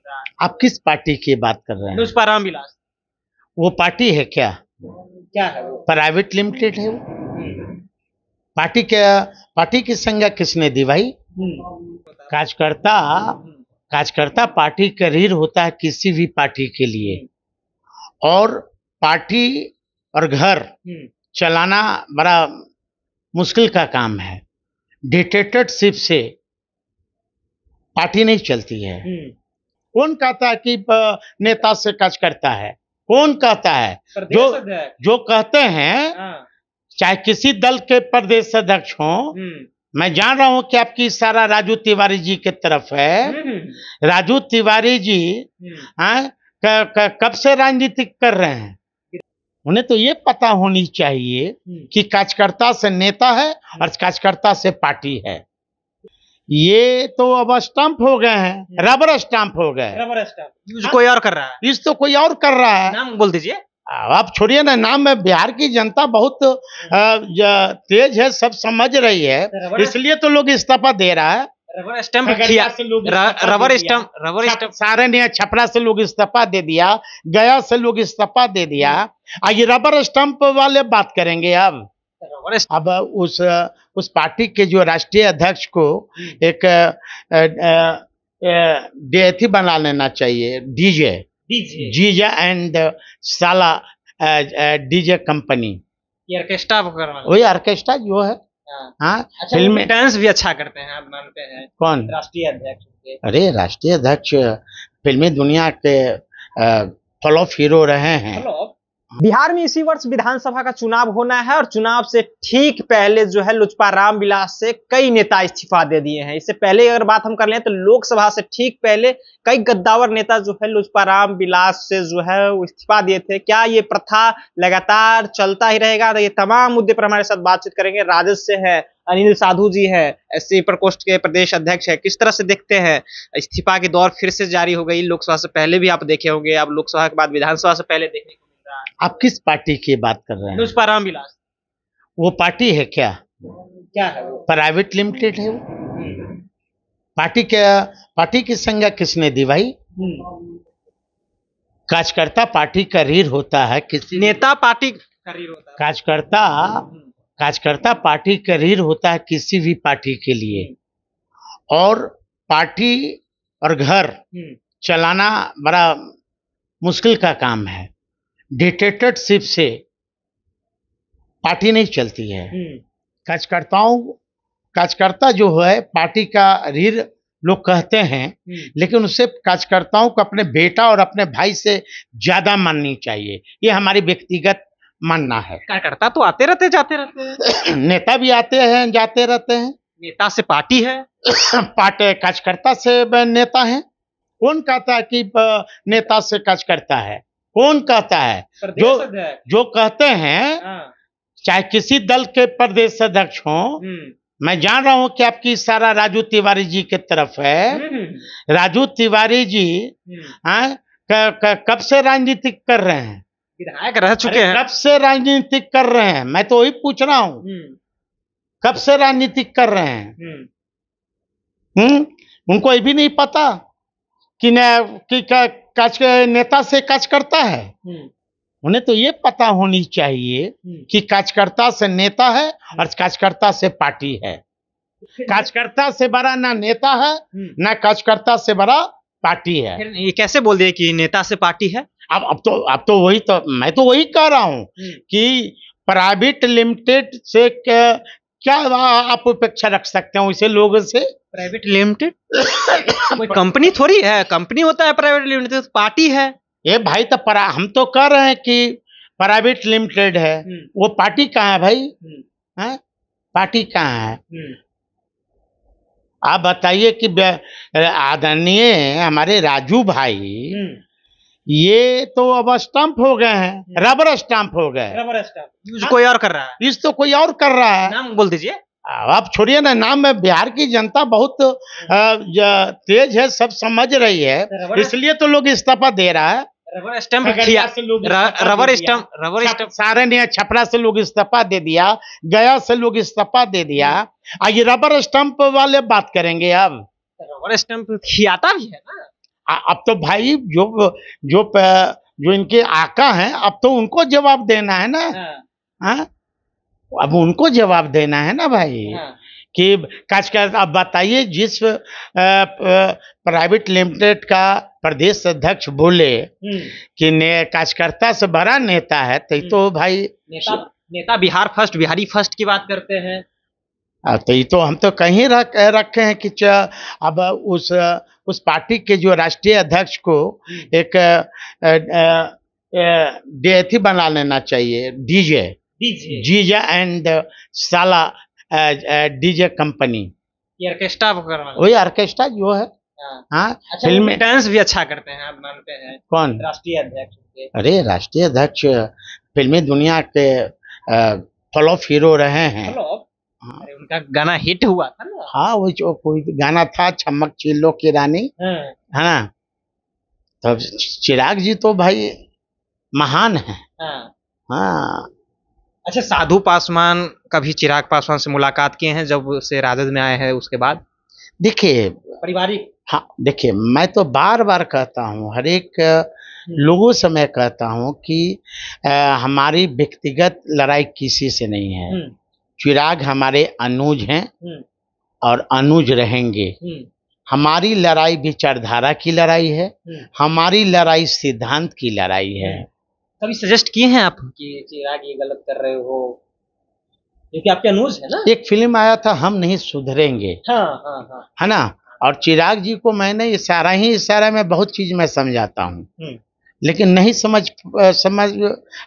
रहा है। आप किस पार्टी की बात कर रहे हैं? लोजपा रामविलास वो पार्टी है क्या? क्या है वो? प्राइवेट लिमिटेड है वो। पार्टी की संज्ञा किसने दी भाई? कार्यकर्ता कार्यकर्ता पार्टी का रीढ़ होता है किसी भी पार्टी के लिए, और पार्टी और घर चलाना बड़ा मुश्किल का काम है। डिक्टेटरशिप से पार्टी नहीं चलती है। कौन कहता है कि नेता से काज करता है? कौन कहता है? जो कहते हैं, चाहे किसी दल के प्रदेश अध्यक्ष हों, मैं जान रहा हूं कि आपकी इशारा राजू तिवारी जी की तरफ है। राजू तिवारी जी कब से राजनीति कर रहे हैं? उन्हें तो ये पता होनी चाहिए कि कार्यकर्ता से नेता है और कार्यकर्ता से पार्टी है। ये तो अब स्टंप हो गए हैं, रबर स्टंप हो गए। रबर स्टंप यूज कोई और कर रहा है। यूज तो कोई और कर रहा है। नाम बोल दीजिए। आप छोड़िए ना नाम में। बिहार की जनता बहुत तेज है, सब समझ रही है, इसलिए तो लोग इस्तीफा दे रहा है। रबर स्टंप रबर स्टंप सारे छपरा से लोग इस्तीफा दे दिया, गया से लोग इस्तीफा दे दिया। ये रबर स्टंप वाले बात करेंगे अब उस पार्टी के जो राष्ट्रीय अध्यक्ष को एक डीएथी बना लेना चाहिए, डीजे एंड साला डीजे कंपनी। ये ऑर्केस्ट्रा वही ऑर्केस्ट्रा जो है। हाँ, अच्छा, फिल्म में डांस भी अच्छा करते हैं, आप मानते हैं? कौन? राष्ट्रीय अध्यक्ष। अरे राष्ट्रीय अध्यक्ष फिल्मी दुनिया के फ्लॉप हीरो रहे हैं। बिहार में इसी वर्ष विधानसभा का चुनाव होना है और चुनाव से ठीक पहले जो है लोजपा रामविलास से कई नेता इस्तीफा दे दिए हैं। इससे पहले अगर बात हम कर लें तो लोकसभा से ठीक पहले कई गद्दावर नेता जो है लोजपा रामविलास से जो है इस्तीफा दिए थे। क्या ये प्रथा लगातार चलता ही रहेगा? तो ये तमाम मुद्दे पर हमारे साथ बातचीत करेंगे। राजद से है अनिल साधु जी है, एससी प्रकोष्ठ के प्रदेश अध्यक्ष है। किस तरह से देखते हैं? इस्तीफा की दौर फिर से जारी हो गई। लोकसभा से पहले भी आप देखे होंगे, अब लोकसभा के बाद विधानसभा से पहले देखने को। आप किस पार्टी की बात कर रहे हैं? लोजपा रामविलास वो पार्टी है क्या? क्या है वो? प्राइवेट लिमिटेड है वो। पार्टी की संज्ञा किसने दी भाई? कार्यकर्ता पार्टी का रीढ़ होता है किसी नेता पार्टी का रीढ़ होता है। कार्यकर्ता पार्टी का रीढ़ होता है किसी भी पार्टी के लिए, और पार्टी और घर चलाना बड़ा मुश्किल का काम है। डिक्टेटरशिप से पार्टी नहीं चलती है। कार्यकर्ता जो है पार्टी का रीढ़ लोग कहते हैं, लेकिन उससे कार्यकर्ताओं को अपने बेटा और अपने भाई से ज्यादा माननी चाहिए। ये हमारी व्यक्तिगत मानना है। कार्यकर्ता तो आते रहते जाते रहते हैं। नेता भी आते हैं जाते रहते हैं। नेता से पार्टी है, पार्टी कार्यकर्ता से नेता है। कौन कहता है कि नेता से कार्यकर्ता है? कौन कहता है? जो कहते हैं, चाहे किसी दल के प्रदेश अध्यक्ष हों, मैं जान रहा हूं कि आपकी इशारा राजू तिवारी जी की तरफ है। राजू तिवारी जी कब से राजनीति कर रहे हैं? विधायक रह चुके हैं। कब से राजनीति कर रहे हैं? मैं तो वही पूछ रहा हूं, कब से राजनीति कर रहे हैं? उनको ये भी नहीं पता कि नेता से काज करता है। उन्हें तो ये पता होनी चाहिए कि कार्यकर्ता से नेता है और कार्यकर्ता से पार्टी है। कार्यकर्ता से बड़ा ना नेता है, ना कार्यकर्ता से बड़ा पार्टी है। ये कैसे बोल दिए कि नेता से पार्टी है? अब तो वही तो मैं तो वही कह रहा हूं कि प्राइवेट लिमिटेड से क्या आप अपेक्षा रख सकते हो इसे लोगों से? प्राइवेट लिमिटेड कोई कंपनी थोड़ी है, कंपनी होता है प्राइवेट लिमिटेड, तो पार्टी है। ये भाई तो हम तो कह रहे हैं कि प्राइवेट लिमिटेड है, वो पार्टी कहाँ है भाई? है पार्टी कहाँ है? आप बताइए कि आदरणीय हमारे राजू भाई, ये तो अब स्टंप हो गए हैं, रबर स्टंप हो गए। रबर स्टंप यूज कोई और कर रहा है। यूज तो कोई और कर रहा है। नाम बोल दीजिए। आप छोड़िए ना नाम में। बिहार की जनता बहुत तेज है, सब समझ रही है, इसलिए तो लोग इस्तीफा दे रहा है। रबर स्टंप सारे छपरा से लोग इस्तीफा दे दिया, गया से लोग इस्तीफा दे दिया। ये रबर स्टंप वाले बात करेंगे अब। रबर स्टंप खियाता भी है ना। अब तो भाई जो इनके आका हैं, अब तो उनको जवाब देना है ना। हाँ, अब उनको जवाब देना है ना भाई। कि खासकर आप बताइए, जिस प्राइवेट लिमिटेड का प्रदेश अध्यक्ष बोले कि कार्यकर्ता से बड़ा नेता है, तो भाई नेता बिहार फर्स्ट, बिहारी फर्स्ट की बात करते हैं। तो ये तो हम तो कहीं रखे हैं कि अब उस पार्टी के जो राष्ट्रीय अध्यक्ष को एक डीएथी बना लेना चाहिए, डीजे एंड साला डीजे कंपनी, ऑर्केस्ट्रा, वही ऑर्केस्ट्रा जो है। हाँ, अच्छा, फिल्म डांस भी अच्छा करते हैं, आप मानते हैं? कौन राष्ट्रीय अध्यक्ष? अरे राष्ट्रीय अध्यक्ष फिल्मी दुनिया के फ्लॉप हीरो रहे हैं। अरे उनका गाना हिट हुआ था ना। हाँ, वो जो कोई गाना था, चमक चिल्लो की रानी, है ना। तब चिराग जी तो भाई महान है। हाँ। अच्छा, साधु पासवान, कभी चिराग पासवान से मुलाकात किए हैं जब से राजद में आए हैं उसके बाद? देखिए, पारिवारिक, हाँ देखिए, मैं तो बार बार कहता हूँ, हर एक लोगों से मैं कहता हूँ कि हमारी व्यक्तिगत लड़ाई किसी से नहीं है। चिराग हमारे अनुज हैं और अनुज रहेंगे। हमारी लड़ाई विचारधारा की लड़ाई है, हमारी लड़ाई सिद्धांत की लड़ाई है। कभी सजेस्ट किए हैं आप कि चिराग ये गलत कर रहे हो, क्योंकि आपके अनुज है ना? एक फिल्म आया था, हम नहीं सुधरेंगे। हाँ। है ना। और चिराग जी को मैंने इशारा में बहुत चीज मैं समझाता हूँ, लेकिन नहीं समझ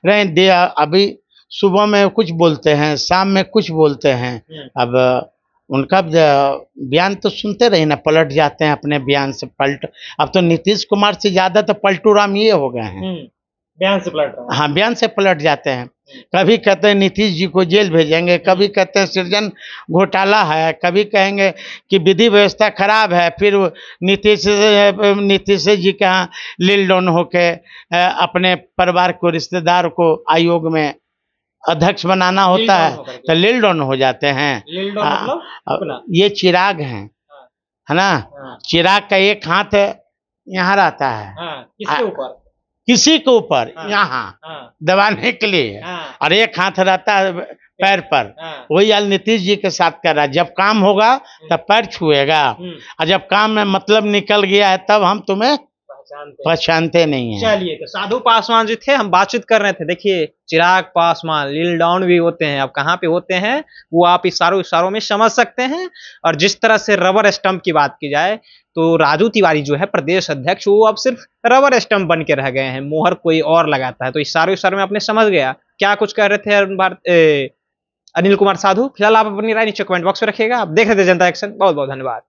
रहे दे। अभी सुबह में कुछ बोलते हैं, शाम में कुछ बोलते हैं। अब उनका बयान तो सुनते रहे ना, पलट जाते हैं अपने बयान से अब तो नीतीश कुमार से ज्यादा तो पलटू राम ये हो गए हैं, बयान से पलट रहे हैं। हाँ, बयान से पलट जाते हैं। कभी कहते हैं नीतीश जी को जेल भेजेंगे, कभी कहते हैं सृजन घोटाला है, कभी कहेंगे कि विधि व्यवस्था खराब है, फिर नीतीश जी के यहाँ लील डाउन होके अपने परिवार को, रिश्तेदार को आयोग में अध्यक्ष बनाना होता है तो लील डाउन हो जाते हैं। ये चिराग हैं, है ना। चिराग का एक हाथ यहाँ रहता है, किसके ऊपर? किसी के ऊपर, यहाँ दबाने के लिए, और एक हाथ रहता है पैर पर। वही हाल नीतीश जी के साथ कर रहा है। जब काम होगा तब पैर छुएगा, और जब काम में मतलब निकल गया है तब हम तुम्हें पहचानते नहीं है। चलिए, तो साधु पासवान जी थे, हम बातचीत कर रहे थे। देखिए, चिराग पासवान लील डाउन भी होते हैं, अब कहाँ पे होते हैं वो आप इशारों में समझ सकते हैं। और जिस तरह से रबर स्टंप की बात की जाए तो राजू तिवारी जो है प्रदेश अध्यक्ष, वो अब सिर्फ रबर स्टंप बन के रह गए हैं, मोहर कोई और लगाता है। तो इशारों में आपने समझ गया क्या कुछ कह रहे थे अनिल कुमार साधु। फिलहाल आप अपनी राय नीचे कमेंट बॉक्स में रखिएगा। आप देख रहे थे जनता एक्शन। बहुत बहुत धन्यवाद।